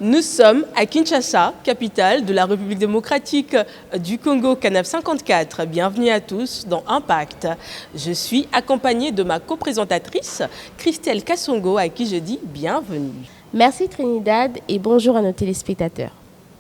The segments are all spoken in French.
Nous sommes à Kinshasa, capitale de la République démocratique du Congo, Canal 54. Bienvenue à tous dans Impact. Je suis accompagnée de ma co-présentatrice, Christelle Kassongo, à qui je dis bienvenue. Merci Trinidad et bonjour à nos téléspectateurs.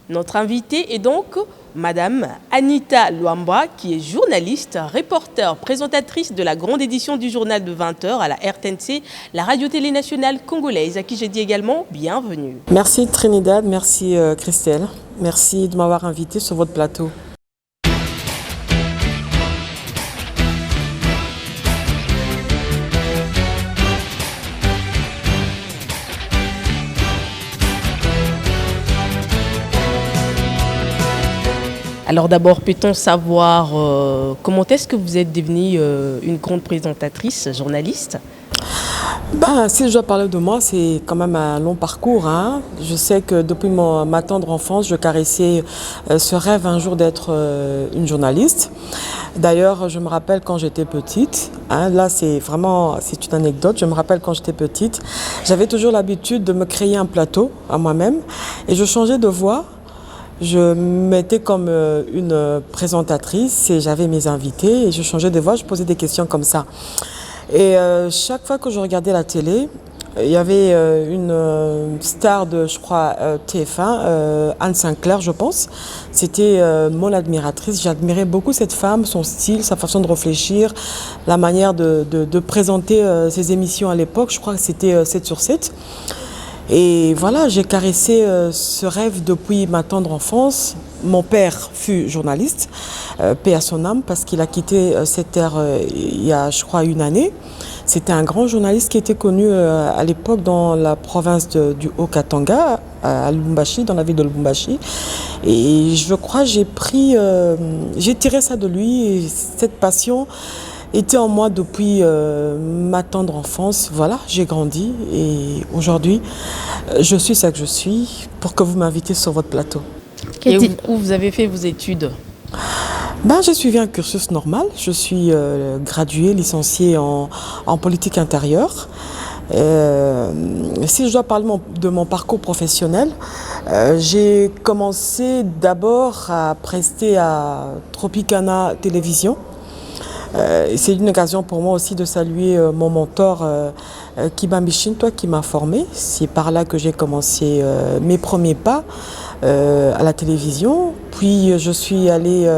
Notre invitée est donc Madame Anita Luamba, qui est journaliste, reporter, présentatrice de la grande édition du journal de 20h à la RTNC, la radio-télé nationale congolaise, à qui je dis également bienvenue. Merci Trinidad, merci Christelle, merci de m'avoir invitée sur votre plateau. Alors d'abord, peut-on savoir comment est-ce que vous êtes devenue une grande présentatrice, journaliste ? Si je dois parler de moi, c'est quand même un long parcours. Je sais que depuis ma tendre enfance, je caressais ce rêve un jour d'être une journaliste. D'ailleurs, je me rappelle quand j'étais petite, là c'est une anecdote, je me rappelle quand j'étais petite, j'avais toujours l'habitude de me créer un plateau à moi-même et je changeais de voix. Je m'étais comme une présentatrice et j'avais mes invités et je changeais de voix, je posais des questions comme ça. Et chaque fois que je regardais la télé, il y avait une star de, je crois, TF1, Anne Sinclair, je pense. C'était mon admiratrice. J'admirais beaucoup cette femme, son style, sa façon de réfléchir, la manière de présenter ses émissions à l'époque. Je crois que c'était 7 sur 7. Et voilà, j'ai caressé ce rêve depuis ma tendre enfance. Mon père fut journaliste, paix à son âme, parce qu'il a quitté cette terre il y a, je crois, une année. C'était un grand journaliste qui était connu à l'époque dans la province du Haut-Katanga, à Lubumbashi, dans la ville de Lubumbashi. Et je crois j'ai tiré ça de lui, et cette passion était en moi depuis ma tendre enfance. Voilà, j'ai grandi et aujourd'hui, je suis ce que je suis pour que vous m'invitez sur votre plateau. Et où vous avez fait vos études ? J'ai suivi un cursus normal. Je suis graduée, licenciée en politique intérieure. Si je dois parler de mon parcours professionnel, j'ai commencé d'abord à prester à Tropicana Télévision. C'est une occasion pour moi aussi de saluer mon mentor Kibambi Shintoa qui m'a formée. C'est par là que j'ai commencé mes premiers pas à la télévision. Puis je suis allée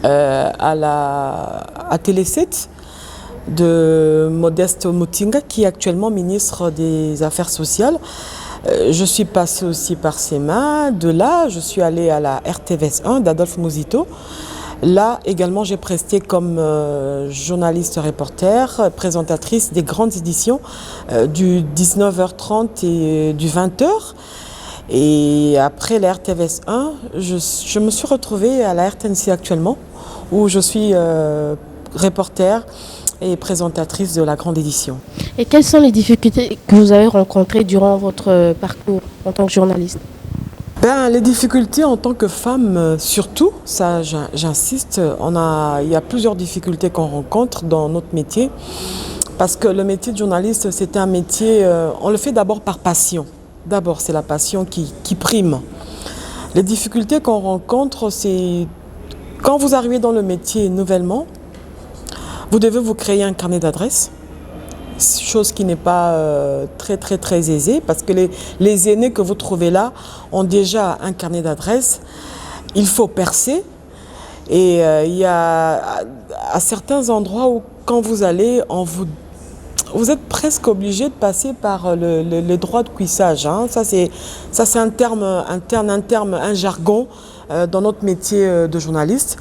à Télé 7 de Modeste Mutinga qui est actuellement ministre des Affaires sociales. Je suis passée aussi par ses mains. De là, je suis allée à la RTVS 1 d'Adolphe Muzito. Là également, j'ai presté comme journaliste reporter, présentatrice des grandes éditions du 19h30 et du 20h. Et après la RTVS 1, je me suis retrouvée à la RTNC actuellement, où je suis reporter et présentatrice de la grande édition. Et quelles sont les difficultés que vous avez rencontrées durant votre parcours en tant que journaliste ? Les difficultés en tant que femme, surtout, ça j'insiste, il y a plusieurs difficultés qu'on rencontre dans notre métier. Parce que le métier de journaliste, c'est un métier, on le fait d'abord par passion. D'abord, c'est la passion qui prime. Les difficultés qu'on rencontre, c'est quand vous arrivez dans le métier nouvellement, vous devez vous créer un carnet d'adresses. Chose qui n'est pas très aisée parce que les aînés que vous trouvez là ont déjà un carnet d'adresses. Il faut percer et il y a à certains endroits où quand vous allez, vous êtes presque obligé de passer par le droit de cuissage. Ça c'est un terme interne, un jargon dans notre métier de journaliste.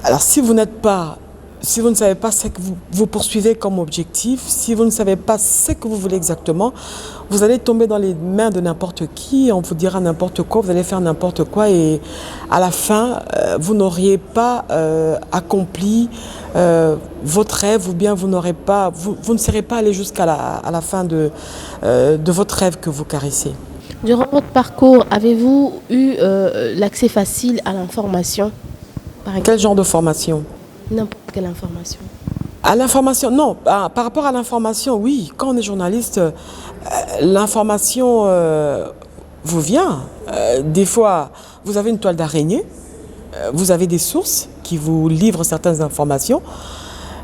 Alors si vous ne savez pas ce que vous poursuivez comme objectif, si vous ne savez pas ce que vous voulez exactement, vous allez tomber dans les mains de n'importe qui, on vous dira n'importe quoi, vous allez faire n'importe quoi et à la fin, vous n'auriez pas accompli votre rêve ou bien vous ne serez pas allé jusqu'à la fin de votre rêve que vous caressez. Durant votre parcours, avez-vous eu l'accès facile à l'information, par exemple ? Quel genre de formation ? N'importe quelle information. À l'information, non. Par rapport à l'information, oui. Quand on est journaliste, l'information vous vient. Des fois, vous avez une toile d'araignée, vous avez des sources qui vous livrent certaines informations,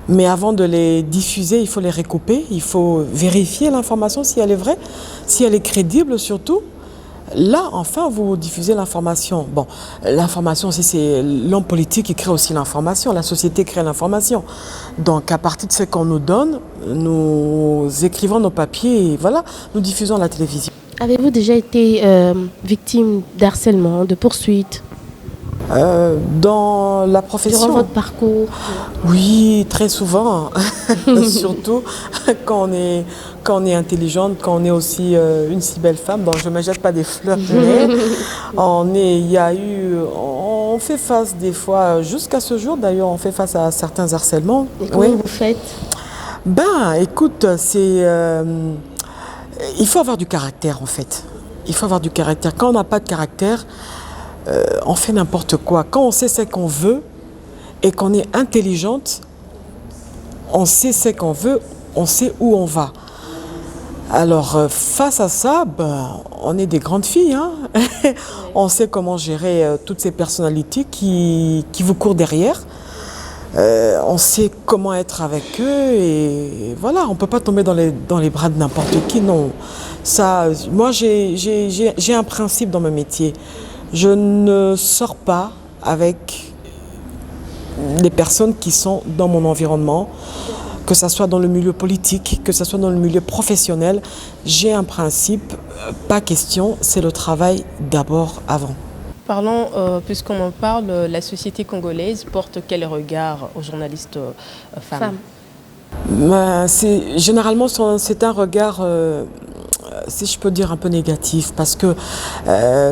mais avant de les diffuser, il faut les recouper, il faut vérifier l'information si elle est vraie, si elle est crédible surtout. Là, enfin, vous diffusez l'information. Bon, l'information aussi, c'est l'homme politique qui crée aussi l'information, la société crée l'information. Donc, à partir de ce qu'on nous donne, nous écrivons nos papiers et voilà, nous diffusons à la télévision. Avez-vous déjà été victime d'harcèlement, de poursuites Dans la profession. durant votre parcours? Oui, très souvent, surtout quand on est intelligente, quand on est aussi une si belle femme. Bon, je ne me jette pas des fleurs, mais on fait face des fois, jusqu'à ce jour d'ailleurs, on fait face à certains harcèlements. Et comment vous faites? Ben, écoute, il faut avoir du caractère en fait. Il faut avoir du caractère. Quand on n'a pas de caractère, on fait n'importe quoi. Quand on sait ce qu'on veut et qu'on est intelligente, on sait ce qu'on veut, on sait où on va. Alors, face à ça, on est des grandes filles. Hein. On sait comment gérer toutes ces personnalités qui vous courent derrière. On sait comment être avec eux et voilà, on ne peut pas tomber dans les bras de n'importe qui, non. Ça, moi, j'ai un principe dans mon métier. Je ne sors pas avec les personnes qui sont dans mon environnement, que ce soit dans le milieu politique, que ce soit dans le milieu professionnel. J'ai un principe, pas question, c'est le travail d'abord avant. Parlons, puisqu'on en parle, la société congolaise porte quel regard aux journalistes femmes? Généralement, c'est un regard, si je peux dire, un peu négatif, parce que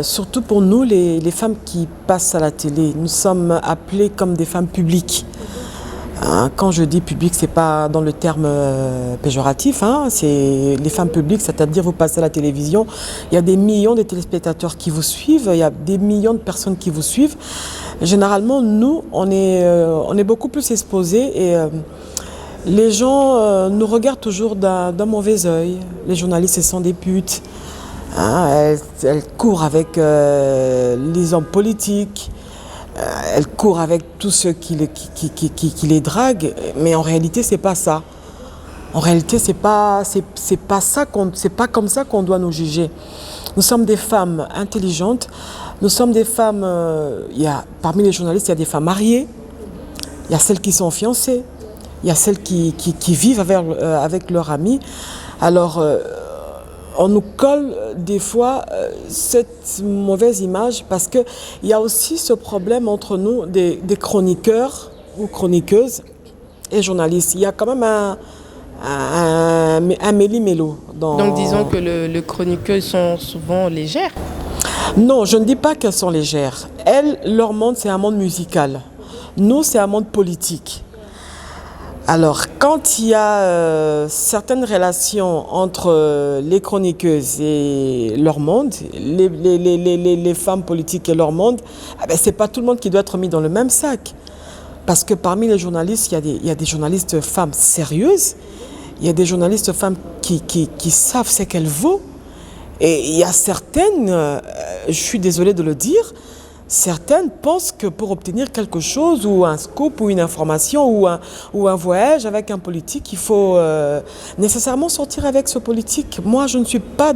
surtout pour nous, les femmes qui passent à la télé, nous sommes appelées comme des femmes publiques. Hein, quand je dis public, c'est pas dans le terme péjoratif, hein, c'est les femmes publiques, c'est-à-dire vous passez à la télévision, il y a des millions de téléspectateurs qui vous suivent, il y a des millions de personnes qui vous suivent. Généralement, nous, on est beaucoup plus exposés et les gens nous regardent toujours d'un mauvais œil. Les journalistes, ce sont des putes. Hein, elles courent avec les hommes politiques. Elle court avec tous ceux qui les draguent, mais en réalité, c'est pas ça. En réalité, c'est pas comme ça qu'on doit nous juger. Nous sommes des femmes intelligentes. Nous sommes des femmes. Parmi les journalistes, il y a des femmes mariées. Il y a celles qui sont fiancées. Il y a celles qui vivent avec leurs amis. Alors, on nous colle des fois cette mauvaise image parce qu'il y a aussi ce problème entre nous des chroniqueurs ou chroniqueuses et journalistes. Il y a quand même un méli-mélo. Donc disons que les chroniqueuses sont souvent légères? Non, je ne dis pas qu'elles sont légères. Leur monde, c'est un monde musical. Nous, c'est un monde politique. Alors, quand il y a certaines relations entre les chroniqueuses et leur monde, les femmes politiques et leur monde, ce n'est pas tout le monde qui doit être mis dans le même sac. Parce que parmi les journalistes, il y a des journalistes femmes sérieuses, il y a des journalistes femmes qui savent ce qu'elles valent. Et il y a certaines, je suis désolée de le dire, certaines pensent que pour obtenir quelque chose, ou un scoop, ou une information, ou un voyage avec un politique, il faut nécessairement sortir avec ce politique. Moi, je ne suis pas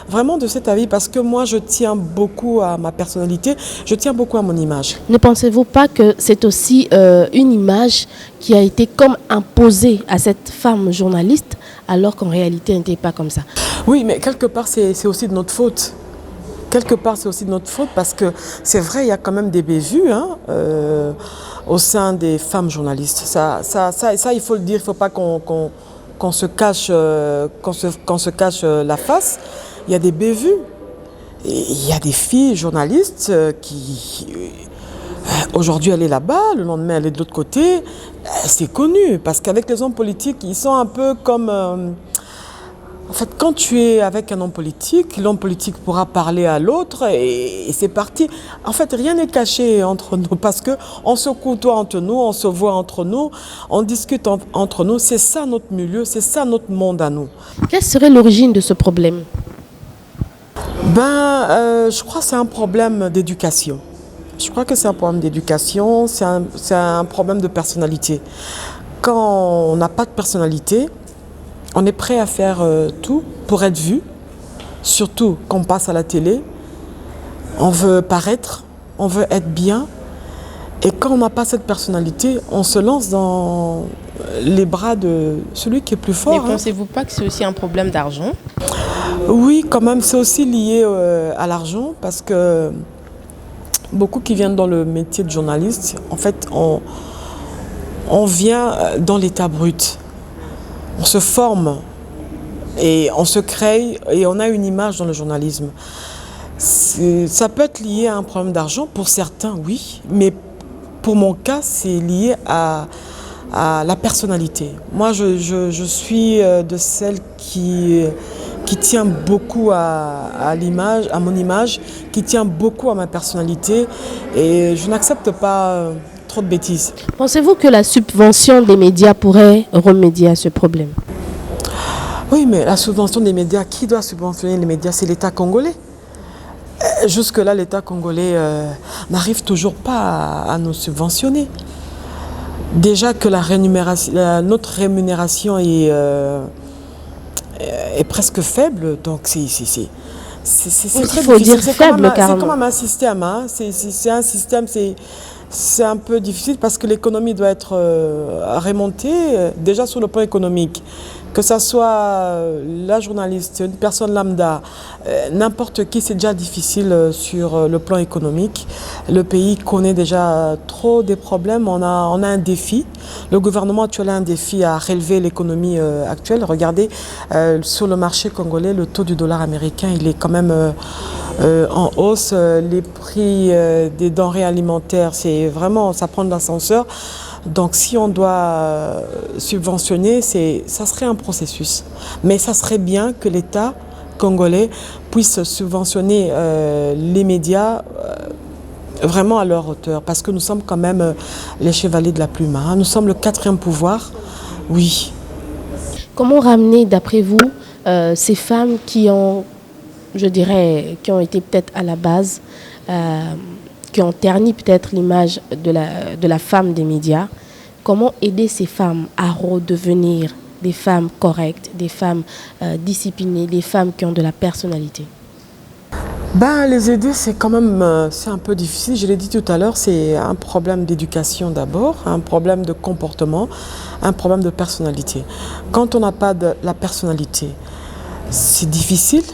vraiment de cet avis, parce que moi, je tiens beaucoup à ma personnalité, je tiens beaucoup à mon image. Ne pensez-vous pas que c'est aussi une image qui a été comme imposée à cette femme journaliste, alors qu'en réalité, elle n'était pas comme ça? Oui, mais quelque part, c'est aussi de notre faute. Quelque part, c'est aussi de notre faute parce que c'est vrai, il y a quand même des bévues au sein des femmes journalistes. Ça, il faut le dire, il ne faut pas qu'on se cache, qu'on se cache la face. Il y a des bévues. Et il y a des filles journalistes qui... Aujourd'hui, elle est là-bas, le lendemain, elle est de l'autre côté. C'est connu parce qu'avec les hommes politiques, ils sont un peu comme... En fait, quand tu es avec un homme politique, l'homme politique pourra parler à l'autre et c'est parti. En fait, rien n'est caché entre nous parce qu'on se côtoie entre nous, on se voit entre nous, on discute entre nous. C'est ça notre milieu, c'est ça notre monde à nous. Quelle serait l'origine de ce problème? Je crois que c'est un problème d'éducation. Je crois que c'est un problème d'éducation, c'est un problème de personnalité. Quand on n'a pas de personnalité, on est prêt à faire tout pour être vu, surtout quand on passe à la télé. On veut paraître, on veut être bien. Et quand on n'a pas cette personnalité, on se lance dans les bras de celui qui est plus fort. Mais pensez-vous pas que c'est aussi un problème d'argent? Oui, quand même, c'est aussi lié à l'argent parce que beaucoup qui viennent dans le métier de journaliste, en fait, on vient dans l'état brut. On se forme et on se crée et on a une image dans le journalisme. Ça peut être lié à un problème d'argent pour certains, oui, mais pour mon cas, c'est lié à la personnalité. Moi, je suis de celle qui tient beaucoup à l'image, à mon image, qui tient beaucoup à ma personnalité et je n'accepte pas trop de bêtises. Pensez-vous que la subvention des médias pourrait remédier à ce problème? Oui, mais la subvention des médias, qui doit subventionner les médias? C'est l'État congolais. Jusque-là, l'État congolais n'arrive toujours pas à nous subventionner. Déjà que notre rémunération est presque faible, donc c'est très faut dire difficile. faible, C'est carrément. quand même un système. Hein. C'est un système, c'est un peu difficile parce que l'économie doit être remontée déjà sur le plan économique. Que ce soit la journaliste, une personne lambda, n'importe qui, c'est déjà difficile sur le plan économique. Le pays connaît déjà trop des problèmes. On a un défi. Le gouvernement actuel a un défi à relever l'économie actuelle. Regardez, sur le marché congolais, le taux du dollar américain, il est quand même en hausse. Les prix des denrées alimentaires, c'est vraiment, ça prend de l'ascenseur. Donc si on doit subventionner, ça serait un processus. Mais ça serait bien que l'État congolais puisse subventionner les médias vraiment à leur hauteur. Parce que nous sommes quand même les chevaliers de la plume. Hein. Nous sommes le 4e pouvoir, oui. Comment ramener, d'après vous, ces femmes qui ont, je dirais, qui ont été peut-être à la base, qui ont terni peut-être l'image de la femme des médias? Comment aider ces femmes à redevenir des femmes correctes, des femmes disciplinées, des femmes qui ont de la personnalité? Les aider, c'est quand même c'est un peu difficile. Je l'ai dit tout à l'heure, c'est un problème d'éducation d'abord, un problème de comportement, un problème de personnalité. Quand on n'a pas de la personnalité, c'est difficile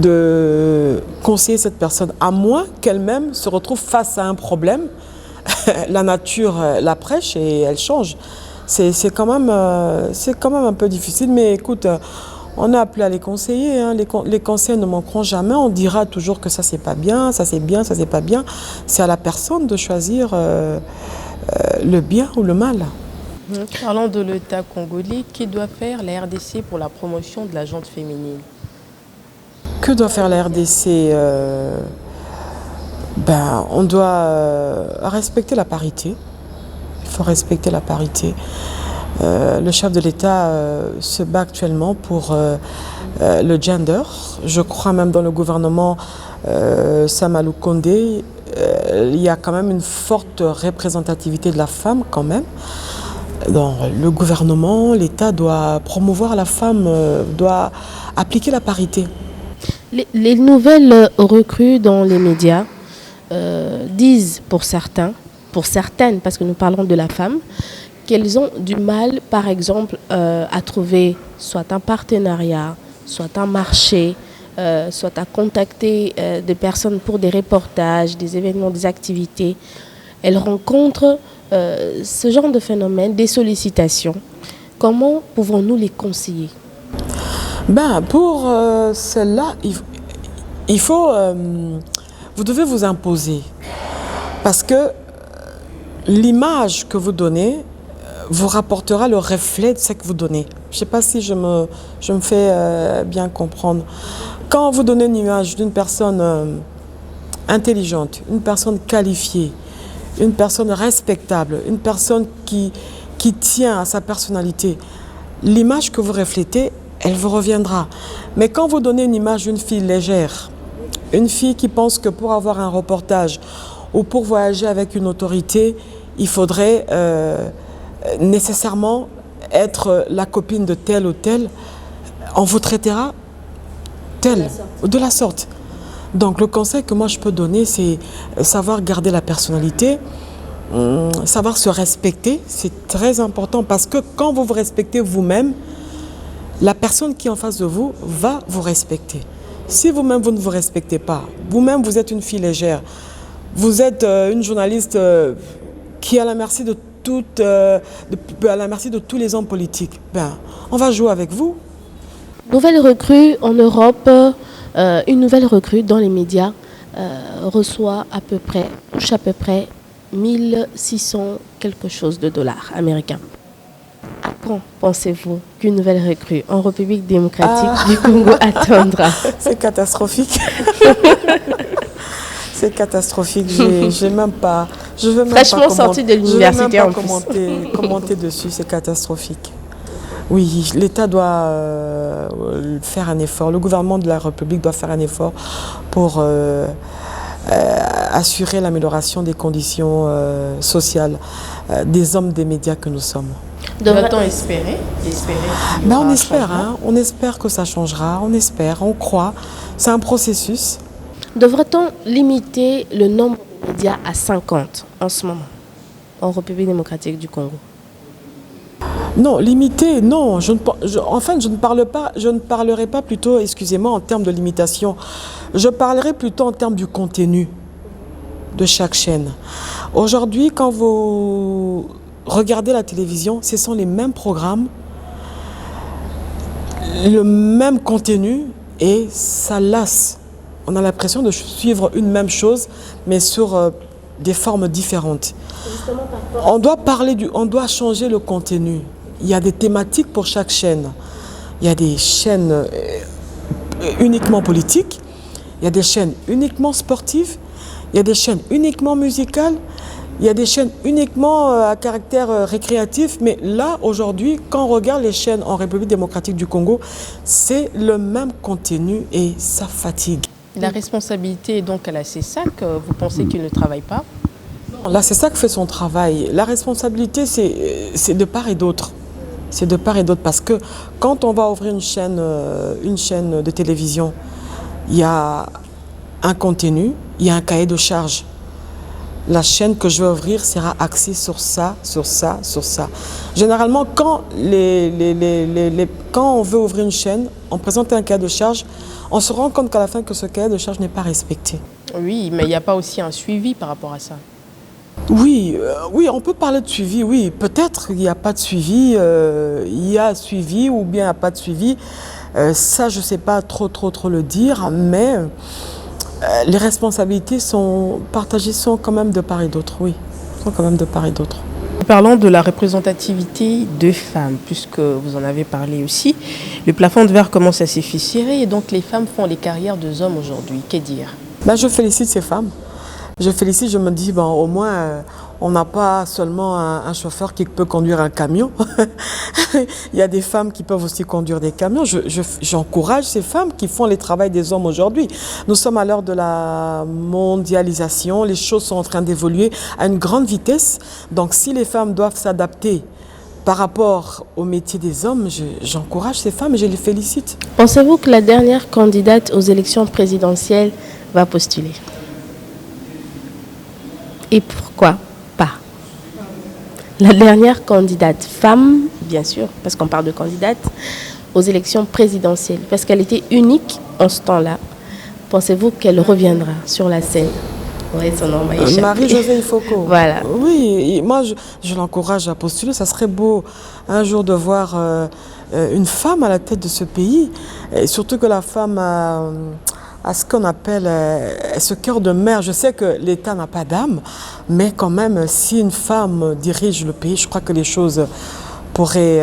de conseiller cette personne, à moins qu'elle-même se retrouve face à un problème. La nature la prêche et elle change. C'est quand même un peu difficile, mais écoute, on est appelé à les conseiller. Hein. Les conseils ne manqueront jamais. On dira toujours que ça c'est pas bien, ça c'est bien, ça c'est pas bien. C'est à la personne de choisir le bien ou le mal. Parlons de l'État congolais, que doit faire la RDC pour la promotion de la gente féminine? Que doit faire la RDC? On doit respecter la parité. Il faut respecter la parité. Le chef de l'État se bat actuellement pour le gender. Je crois même dans le gouvernement Samalou Kondé, il y a quand même une forte représentativité de la femme quand même. Dans le gouvernement, l'État doit promouvoir la femme, doit appliquer la parité. Les nouvelles recrues dans les médias disent pour certaines, parce que nous parlons de la femme, qu'elles ont du mal, par exemple, à trouver soit un partenariat, soit un marché, soit à contacter des personnes pour des reportages, des événements, des activités. Elles rencontrent ce genre de phénomène, des sollicitations. Comment pouvons-nous les conseiller? Pour celle-là, il faut... vous devez vous imposer. Parce que l'image que vous donnez vous rapportera le reflet de ce que vous donnez. Je ne sais pas si je me fais bien comprendre. Quand vous donnez une image d'une personne intelligente, une personne qualifiée, une personne respectable, une personne qui tient à sa personnalité, l'image que vous reflétez, elle vous reviendra. Mais quand vous donnez une image d'une fille légère, une fille qui pense que pour avoir un reportage ou pour voyager avec une autorité, il faudrait nécessairement être la copine de tel ou tel, on vous traitera de la sorte. Donc le conseil que moi je peux donner, c'est savoir garder la personnalité, savoir se respecter, c'est très important parce que quand vous vous respectez vous-même, la personne qui est en face de vous va vous respecter. Si vous-même vous ne vous respectez pas, vous-même vous êtes une fille légère, vous êtes une journaliste qui est à la merci de à la merci de tous les hommes politiques, ben, on va jouer avec vous. Nouvelle recrue en Europe, une nouvelle recrue dans les médias reçoit touche à peu près 1600 quelque chose de dollars américains. À quand pensez-vous qu'une nouvelle recrue en République démocratique du Congo attendra? C'est catastrophique. C'est catastrophique. Je veux même pas fraîchement sorti de l'université en plus. Commenter dessus, c'est catastrophique. Oui, l'État doit faire un effort. Le gouvernement de la République doit faire un effort pour assurer l'amélioration des conditions sociales des hommes des médias que nous sommes. Doit-on espérer Ben on espère, hein, on espère que ça changera, on espère, on croit. C'est un processus. Devrait-on limiter le nombre de médias à 50 en ce moment, en République démocratique du Congo? Non, limiter, non. Je ne parlerai pas plutôt, excusez-moi, en termes de limitation. Je parlerai plutôt en termes du contenu de chaque chaîne. Aujourd'hui, quand vous regardez la télévision, ce sont les mêmes programmes, le même contenu et ça lasse. On a l'impression de suivre une même chose, mais sur des formes différentes. On doit changer le contenu. Il y a des thématiques pour chaque chaîne. Il y a des chaînes uniquement politiques, il y a des chaînes uniquement sportives, il y a des chaînes uniquement musicales, il y a des chaînes uniquement à caractère récréatif. Mais là, aujourd'hui, quand on regarde les chaînes en République démocratique du Congo, c'est le même contenu et ça fatigue. La responsabilité est donc à la CESAC. Vous pensez qu'il ne travaille pas? La CESAC fait son travail. La responsabilité, c'est de part et d'autre. C'est de part et d'autre parce que quand on va ouvrir une chaîne de télévision, il y a un contenu, il y a un cahier de charge. La chaîne que je vais ouvrir sera axée sur ça, sur ça, sur ça. Généralement, quand on veut ouvrir une chaîne, on présente un cahier de charge, on se rend compte qu'à la fin que ce cahier de charge n'est pas respecté. Oui, mais il n'y a pas aussi un suivi par rapport à ça. Oui, on peut parler de suivi, oui. Peut-être qu'il n'y a pas de suivi, il y a suivi ou bien il n'y a pas de suivi. Ça, je ne sais pas trop le dire, mais les responsabilités sont partagées, sont quand même de part et d'autre, oui. Sont quand même de part et d'autre. Parlons de la représentativité de femmes, puisque vous en avez parlé aussi. Le plafond de verre commence à s'efficer et donc les femmes font les carrières des hommes aujourd'hui. Que dire? Ben, je félicite ces femmes. Je me dis, bon, au moins, on n'a pas seulement un chauffeur qui peut conduire un camion. Il y a des femmes qui peuvent aussi conduire des camions. J'encourage ces femmes qui font le travail des hommes aujourd'hui. Nous sommes à l'heure de la mondialisation. Les choses sont en train d'évoluer à une grande vitesse. Donc, si les femmes doivent s'adapter par rapport au métier des hommes, j'encourage ces femmes et je les félicite. Pensez-vous que la dernière candidate aux élections présidentielles va postuler? Et pourquoi pas? La dernière candidate, femme, bien sûr, parce qu'on parle de candidate, aux élections présidentielles, parce qu'elle était unique en ce temps-là. Pensez-vous qu'elle reviendra sur la scène? Oui, son nom m'a échappé. Marie-Josée Ifoko. Voilà. Oui, moi je l'encourage à postuler. Ça serait beau un jour de voir une femme à la tête de ce pays. Et surtout que la femme à ce qu'on appelle ce cœur de mère. Je sais que l'État n'a pas d'âme, mais quand même, si une femme dirige le pays, je crois que les choses pourrait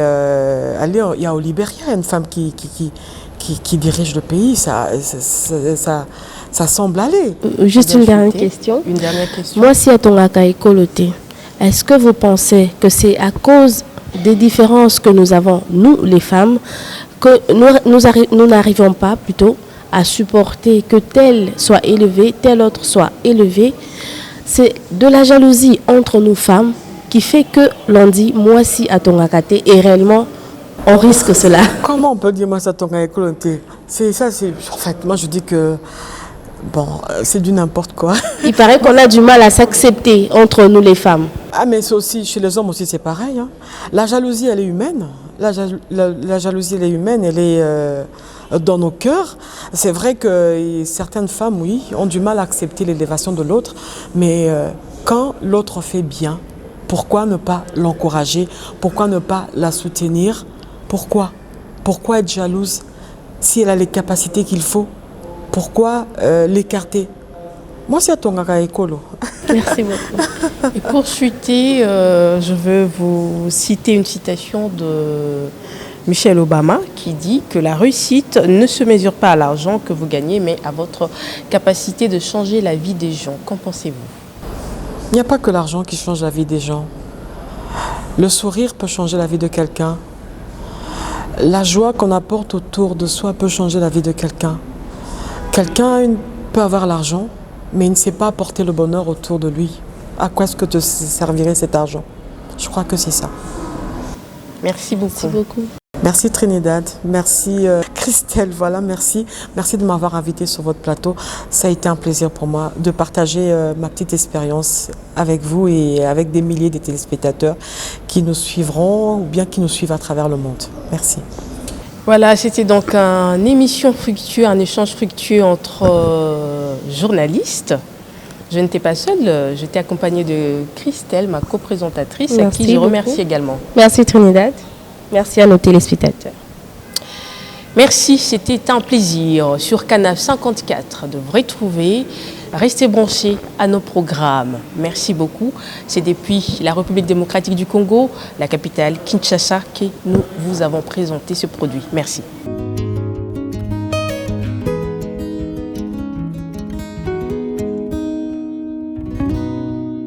aller. Il y a au Libéria une femme qui dirige le pays. Ça semble aller. Juste une dernière question. Une dernière question. Moi, si à ton Koloté, est-ce que vous pensez que c'est à cause des différences que nous avons, nous les femmes, que nous n'arrivons pas plutôt à supporter que tel soit élevé, tel autre soit élevé? C'est de la jalousie entre nous femmes qui fait que l'on dit moi si à ton Akate et réellement on risque cela. Comment on peut dire moi ça ton Koloté? C'est ça, en fait, moi je dis que bon, c'est du n'importe quoi. Il paraît qu'on a du mal à s'accepter entre nous les femmes. Ah mais c'est aussi, chez les hommes aussi c'est pareil. Hein. La jalousie elle est humaine. La jalousie elle est humaine, elle est dans nos cœurs. C'est vrai que certaines femmes, oui, ont du mal à accepter l'élévation de l'autre. Mais quand l'autre fait bien, pourquoi ne pas l'encourager? Pourquoi ne pas la soutenir? Pourquoi être jalouse si elle a les capacités qu'il faut? Pourquoi l'écarter? Moi, c'est à ton écolo. Merci beaucoup. Et pour chuter, je veux vous citer une citation de Michelle Obama qui dit que la réussite ne se mesure pas à l'argent que vous gagnez, mais à votre capacité de changer la vie des gens. Qu'en pensez-vous? Il n'y a pas que l'argent qui change la vie des gens. Le sourire peut changer la vie de quelqu'un. La joie qu'on apporte autour de soi peut changer la vie de quelqu'un. Quelqu'un peut avoir l'argent, mais il ne sait pas apporter le bonheur autour de lui. À quoi est-ce que te servirait cet argent? Je crois que c'est ça. Merci beaucoup. Merci beaucoup. Merci Trinidad, merci Christelle, voilà, merci. Merci de m'avoir invité sur votre plateau. Ça a été un plaisir pour moi de partager ma petite expérience avec vous et avec des milliers de téléspectateurs qui nous suivront ou bien qui nous suivent à travers le monde. Merci. Voilà, c'était donc une émission fructueuse, un échange fructueux entre journalistes. Je n'étais pas seule, j'étais accompagnée de Christelle, ma coprésentatrice, à qui je remercie également. Merci Trinidad. Merci à nos téléspectateurs. Merci, c'était un plaisir sur Canal 54 de vous retrouver. Restez branchés à nos programmes. Merci beaucoup. C'est depuis la République démocratique du Congo, la capitale Kinshasa, que nous vous avons présenté ce produit. Merci.